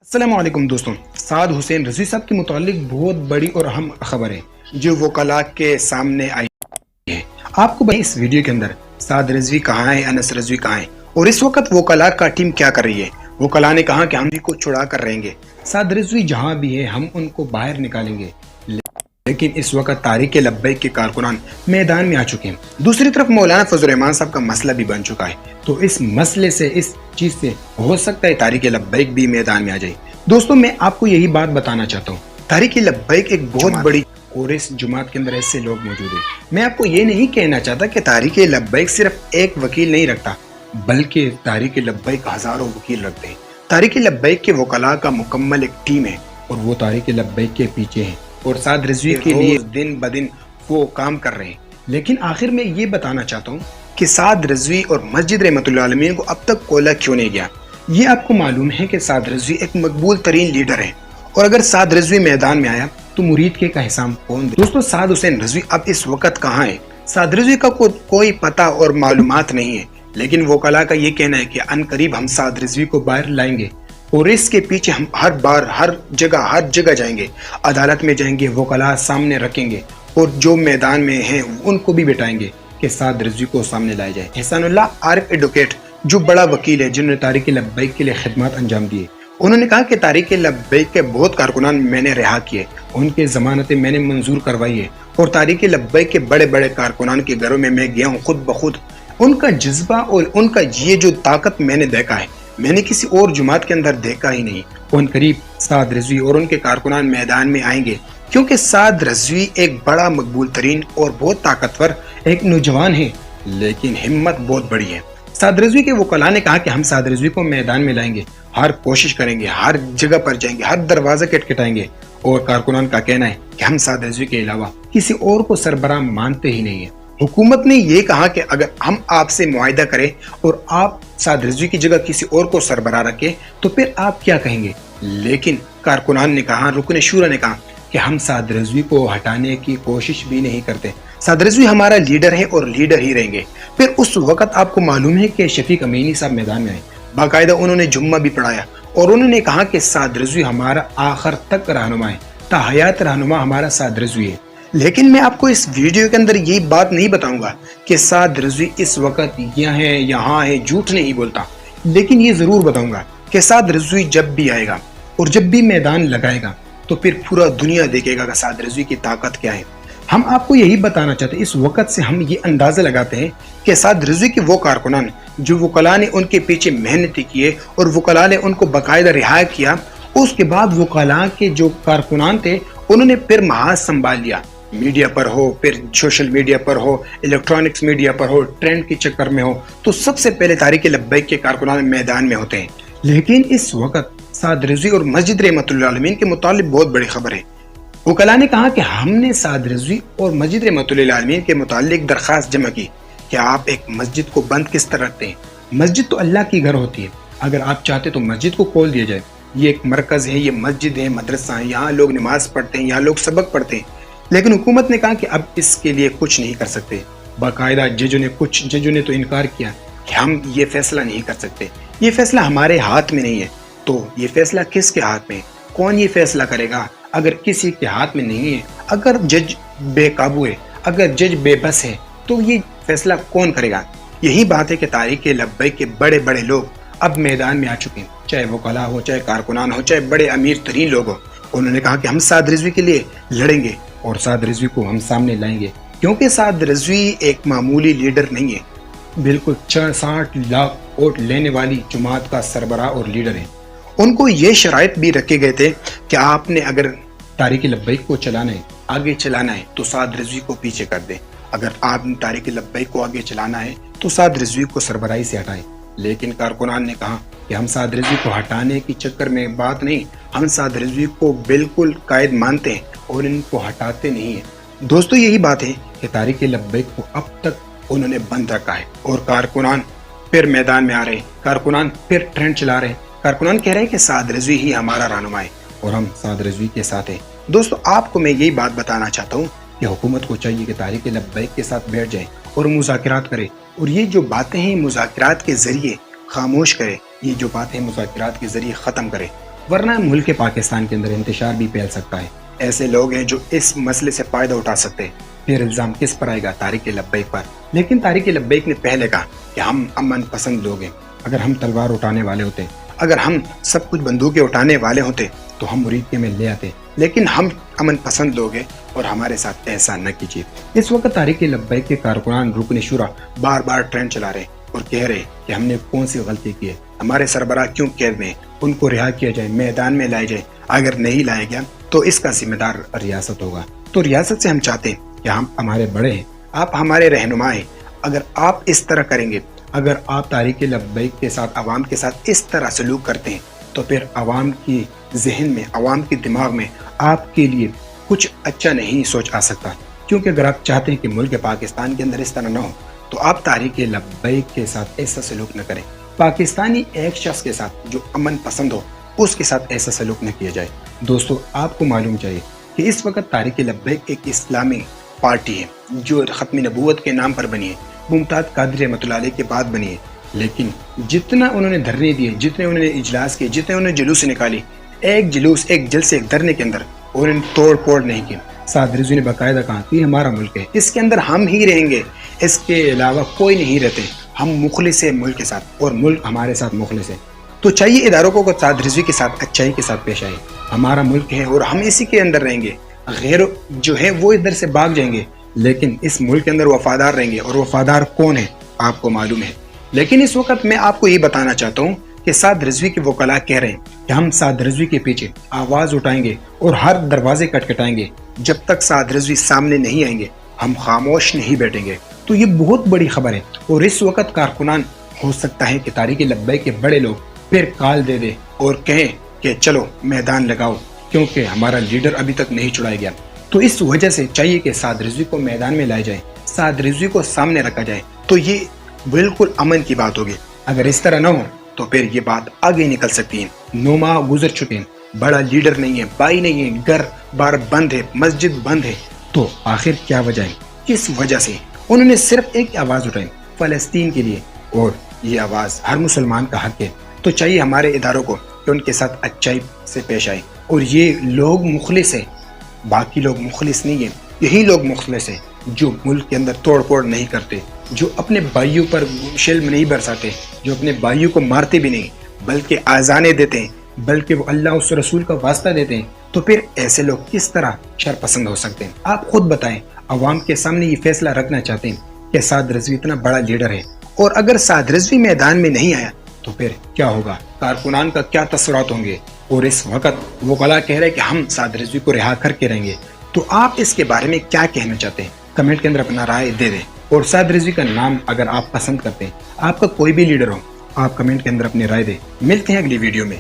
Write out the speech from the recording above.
अस्सलामुअलैकुम दोस्तों, साद हुसैन रज़वी साहब के मुतालिक बहुत बड़ी और अहम खबर है जो वकला के सामने आई है। आपको बताएं इस वीडियो के अंदर साद रज़वी कहाँ है, अनस रज़वी कहाँ है और इस वक्त वकला का टीम क्या कर रही है। वकला ने कहा कि हम को छुड़ा कर रहेंगे, साद रज़वी जहाँ भी है हम उनको बाहर निकालेंगे। लेकिन इस वक्त तारीक लब्बैक के कारकुनान मैदान में आ चुके हैं। दूसरी तरफ मौलाना फजल रहमान साहब का मसला भी बन चुका है, तो इस मसले से, इस चीज से हो सकता है तारीक लब्बैक भी मैदान में आ जाए। दोस्तों, मैं आपको यही बात बताना चाहता हूँ, तारीक लब्बैक एक बहुत बड़ी और इस जुमात के अंदर ऐसे लोग मौजूद हैं। मैं आपको ये नहीं कहना चाहता कि तारीक लब्बैक सिर्फ एक वकील नहीं रखता, बल्कि तारीक लब्बैक हजारों वकील रखते हैं। तारीक लब्बैक के वकला का मुकम्मल एक टीम है और वो तारीक लब्बैक के पीछे है और साद रज़वी के लिए दिन ब दिन वो काम कर रहे हैं। लेकिन आखिर में ये बताना चाहता हूँ कि साद रज़वी और मस्जिद रहमतुल्लाह अलैह को अब तक कोयला क्यों नहीं गया। ये आपको मालूम है कि साद रज़वी एक मकबूल तरीन लीडर है और अगर साद रज़वी मैदान में आया तो मुरीद के का हिसाब कौन दे। दोस्तों, साद हुसैन रज़वी अब इस वक्त कहाँ है, साद रज़वी का कोई पता और मालूमात नहीं है। लेकिन वकला का ये कहना है कि अनकरीब हम साद रज़वी को बाहर लाएंगे और इसके पीछे हम हर बार हर जगह जाएंगे, अदालत में जाएंगे, वकला सामने रखेंगे और जो मैदान में हैं उनको भी बिठाएंगे कि साद रज़वी को सामने लाया जाए। एहसानुल्लाह आरिफ एडवोकेट जो बड़ा वकील है, जिन्होंने तारीक लब्बैक के लिए खिदमत अंजाम दिए, उन्होंने कहा कि तारीक लब्बैक के बहुत कारकुनान मैंने रिहा किए, उनके जमानतें मैंने मंजूर करवाई है और तारीक लब्बैक के बड़े बड़े कारकुनान के घरों में मैं गया हूँ खुद ब खुद। उनका जज्बा और उनका ये जो ताकत मैंने देखा है, मैंने किसी और जुमात के अंदर देखा ही नहीं। उन करीब साद रज़वी और उनके कारकुनान मैदान में आएंगे, क्योंकि साद रज़वी एक बड़ा मकबूल तरीन और बहुत ताकतवर एक नौजवान है, लेकिन हिम्मत बहुत बड़ी है। साद रज़वी के वकला ने कहा कि हम साद रज़वी को मैदान में लाएंगे, हर कोशिश करेंगे, हर जगह पर जाएंगे, हर दरवाजा खटखटाएंगे और कारकुनान का कहना है कि हम साद रज़वी के अलावा किसी और को सरबराह मानते ही नहीं है। हुकूमत ने ये कहा कि अगर हम आपसे मुआहिदा करें और आप साद रज़वी की जगह किसी और को सरबराह रखें तो फिर आप क्या कहेंगे। लेकिन कारकुनान ने कहा, रुकन शूरा ने कहा कि हम साद रज़वी को हटाने की कोशिश भी नहीं करते। साद रज़वी हमारा लीडर है और लीडर ही रहेंगे। फिर उस वक्त आपको मालूम है कि शफीक अमीनी साहब मैदान में आए, बाकायदा उन्होंने जुम्मा भी पढ़ाया और उन्होंने कहा कि साद रज़वी हमारा आखिर तक रहनुमा है, ताहयात रहनुमा हमारा साद रज़वी है। लेकिन मैं आपको इस वीडियो के अंदर ये बात नहीं बताऊंगा कि साद रज़वी इस वक्त यहाँ है, झूठ नहीं बोलता। लेकिन ये जरूर बताऊंगा कि साद रज़वी जब भी आएगा और जब भी मैदान लगाएगा तो फिर पूरा दुनिया देखेगा कि साद रज़वी की ताकत क्या है। हम आपको यही बताना चाहते हैं, इस वक्त से हम ये अंदाजा लगाते हैं कि साद रज़वी के वो कारकुनान जो वकला ने उनके पीछे मेहनत किए और वकला ने उनको बाकायदा रिहा किया, उसके बाद वकला के जो कारकुनान थे उन्होंने फिर महाज संभाल लिया। मीडिया पर हो, फिर सोशल मीडिया पर हो, इलेक्ट्रॉनिक्स मीडिया पर हो, ट्रेंड के चक्कर में हो, तो सबसे पहले तारीक लब्बैक के कारकुनान मैदान में होते हैं। लेकिन इस वक्त साद रज़वी और मस्जिद रहमतुल्लाह अलैह के मुतालिक बहुत बड़ी खबर है। वकला ने कहा कि हमने साद रज़वी और मस्जिद रहमतुल्लाह अलैह के मुतालिक दरख्वास्त जमा की कि आप एक मस्जिद को बंद किस तरह रखते हैं। मस्जिद तो अल्लाह की घर होती है, अगर आप चाहते तो मस्जिद को खोल दिया जाए। ये एक मरकज है, ये मस्जिद है, मदरसा है, यहाँ लोग नमाज पढ़ते हैं, यहाँ लोग सबक पढ़ते हैं। लेकिन हुकूमत ने कहा कि अब इसके लिए कुछ नहीं कर सकते। बाकायदा कुछ जजों ने तो इनकार किया कि हम ये फैसला नहीं कर सकते, ये फैसला हमारे हाथ में नहीं है। तो ये फैसला किसके हाथ में है, कौन ये फैसला करेगा? अगर किसी के हाथ में नहीं है, अगर जज बेकाबू है, अगर जज बेबस है, तो ये फैसला कौन करेगा? यही बात है कि तारीक लब्बैक के बड़े बड़े लोग अब मैदान में आ चुके हैं, चाहे वकला हो, चाहे कारकुनान हो, चाहे बड़े अमीर तरीन लोग हो। उन्होंने कहा कि हम साद रज़वी के लिए लड़ेंगे और साद रज़वी को हम सामने लाएंगे, क्योंकि साद रज़वी एक मामूली लीडर नहीं है, बिल्कुल 60 लाख वोट लेने वाली जमात का सरबराह और लीडर है। उनको ये शराइत भी रखे गए थे कि आपने अगर तारीक लब्बैक को चलाना है, आगे चलाना है, तो साद रज़वी को पीछे कर दे। अगर आपने तारीक लब्बैक को आगे चलाना है तो साद रज़वी को सरबराही से हटाएं। लेकिन कारकुनान ने कहा कि हम साद रज़वी को हटाने के चक्कर में बात नहीं, हम साद रज़वी को बिल्कुल कायद मानते हैं और इनको हटाते नहीं है। दोस्तों, यही बात है कि तारीक लब्बैक को अब तक उन्होंने बंद रखा है और कारकुनान फिर मैदान में आ रहे हैं, कारकुनान फिर ट्रेंड चला रहे हैं, कारकुनान कह रहे हैं कि साद रज़वी ही हमारा रहनुमा है और हम साद रज़वी के साथ हैं। दोस्तों, आपको मैं यही बात बताना चाहता हूँ कि हुकूमत को चाहिए कि तारीक लब्बैक के साथ बैठ जाए और मुज़ाकरात करे और ये जो बातें हैं मुज़ाकरात के जरिए खामोश करे, ये जो बातें मुज़ाकरात के जरिए ख़त्म करे। ورنہ ملک پاکستان کے اندر انتشار بھی پھیل سکتا ہے۔ ایسے لوگ ہیں جو اس مسئلے سے فائدہ اٹھا سکتے ہیں۔ پھر الزام کس پر آئے گا؟ طارق لبیک پر۔ لیکن طارق لبیک نے پہلے کہا کہ ہم امن پسند لوگ ہیں۔ اگر ہم تلوار اٹھانے والے ہوتے، اگر ہم سب کچھ بندوقیں اٹھانے والے ہوتے تو ہم مرید کے میں لے آتے، لیکن ہم امن پسند لوگ ہیں اور ہمارے ساتھ ایسا نہ کیجیے۔ اس وقت طارق لبیک کے کارکنان رکن شورا بار بار ٹرین چلا رہے اور کہہ رہے کہ ہم نے کون سی غلطی کی ہے، ہمارے سربراہ کیوں قید میں، ان کو رہا کیا جائے، میدان میں لائے جائے۔ اگر نہیں لایا گیا تو اس کا ذمہ دار ریاست ہوگا۔ تو ریاست سے ہم چاہتے ہیں کہ ہم ہمارے بڑے ہیں، آپ ہمارے رہنما ہیں، اگر آپ اس طرح کریں گے، اگر آپ طارق لبیک کے ساتھ عوام کے ساتھ اس طرح سلوک کرتے ہیں تو پھر عوام کی ذہن میں، عوام کے دماغ میں آپ کے لیے کچھ اچھا نہیں سوچ آ سکتا۔ کیونکہ اگر آپ چاہتے ہیں کہ ملک پاکستان کے اندر اس طرح نہ ہو تو آپ طارق لبیک کے ساتھ ایسا سلوک نہ کریں۔ پاکستانی ایک شخص کے ساتھ جو امن پسند ہو اس کے ساتھ ایسا سلوک نہ کیا جائے۔ دوستو، آپ کو معلوم چاہیے کہ اس وقت طارق لبیک ایک اسلامی پارٹی ہے جو ختم نبوت کے نام پر بنی ہے، ممتاز قادری رحمۃ اللہ علیہ کے بعد بنی ہے، لیکن جتنا انہوں نے دھرنے دیے، جتنے انہوں نے اجلاس کیے، جتنے انہوں نے جلوس نکالی، ایک جلوس، ایک جلسے، ایک دھرنے کے اندر انہوں نے توڑ پھوڑ نہیں کی۔ سعد رضوی نے باقاعدہ کہا کہ ہمارا ملک ہے، اس کے اندر ہم ہی رہیں گے، اس کے علاوہ کوئی نہیں رہتے، ہم مخلص ہیں ملک کے ساتھ اور ملک ہمارے ساتھ مخلص ہے۔ تو چاہیے اداروں کو سعد رضوی کے ساتھ اچھائی کے ساتھ پیش آئے، ہمارا ملک ہے اور ہم اسی کے اندر رہیں گے، غیر جو ہے وہ ادھر سے بھاگ جائیں گے، لیکن اس ملک کے اندر وفادار رہیں گے۔ اور وفادار کون ہے آپ کو معلوم ہے۔ لیکن اس وقت میں آپ کو یہ بتانا چاہتا ہوں کہ سعد رضوی کے وکلاء کہہ رہے ہیں کہ ہم سعد رضوی کے پیچھے آواز اٹھائیں گے اور ہر دروازے کٹکھٹائیں گے، جب تک سعد رضوی سامنے نہیں آئیں گے ہم خاموش نہیں بیٹھیں گے۔ تو یہ بہت بڑی خبر ہے اور اس وقت کارکنان ہو سکتا ہے کہ طارق لبیک کے بڑے لوگ پھر کال دے دے اور کہیں کہ چلو میدان لگاؤ، کیونکہ ہمارا لیڈر ابھی تک نہیں چھڑایا گیا۔ تو اس وجہ سے چاہیے کہ سعد رضوی کو میدان میں لائے جائے، سعد رضوی کو سامنے رکھا جائے، تو یہ بالکل امن کی بات ہوگی۔ اگر اس طرح نہ ہو تو پھر یہ بات آگے نکل سکتی ہے۔ 9 ماہ گزر چکے ہیں، بڑا لیڈر نہیں ہے، بھائی نہیں ہے، گھر بار بند ہے، مسجد بند ہے، تو آخر کیا وجہ ہے؟ کس وجہ سے انہوں نے صرف ایک آواز اٹھائی فلسطین کے لیے، اور یہ آواز ہر مسلمان کا حق ہے۔ تو چاہیے ہمارے اداروں کو کہ ان کے ساتھ اچھائی سے پیش آئے، اور یہ لوگ مخلص ہیں، باقی لوگ مخلص نہیں ہیں، یہی لوگ مخلص ہیں جو ملک کے اندر توڑ پھوڑ نہیں کرتے، جو اپنے بھائیوں پر شلم نہیں برساتے، جو اپنے بھائیوں کو مارتے بھی نہیں بلکہ آزانے دیتے ہیں، بلکہ وہ اللہ اس رسول کا واسطہ دیتے ہیں۔ تو پھر ایسے لوگ کس طرح شر پسند ہو سکتے ہیں؟ آپ خود بتائیں۔ عوام کے سامنے یہ فیصلہ رکھنا چاہتے ہیں کہ سعد رضوی اتنا بڑا لیڈر ہے، اور اگر سعد رضوی میدان میں نہیں آیا تو پھر کیا ہوگا؟ کارکنان کا کیا تاثرات ہوں گے؟ اور اس وقت وکلاء کہہ رہے ہیں کہ ہم سعد رضوی کو رہا کر کے رہیں گے۔ تو آپ اس کے بارے میں کیا کہنا چاہتے ہیں؟ کمنٹ کے اندر اپنا رائے دے دیں، اور سعد رضوی کا نام اگر آپ پسند کرتے ہیں، آپ کا کوئی بھی لیڈر ہو، آپ کمنٹ کے اندر اپنی رائے دیں۔ ملتے ہیں اگلی ویڈیو میں۔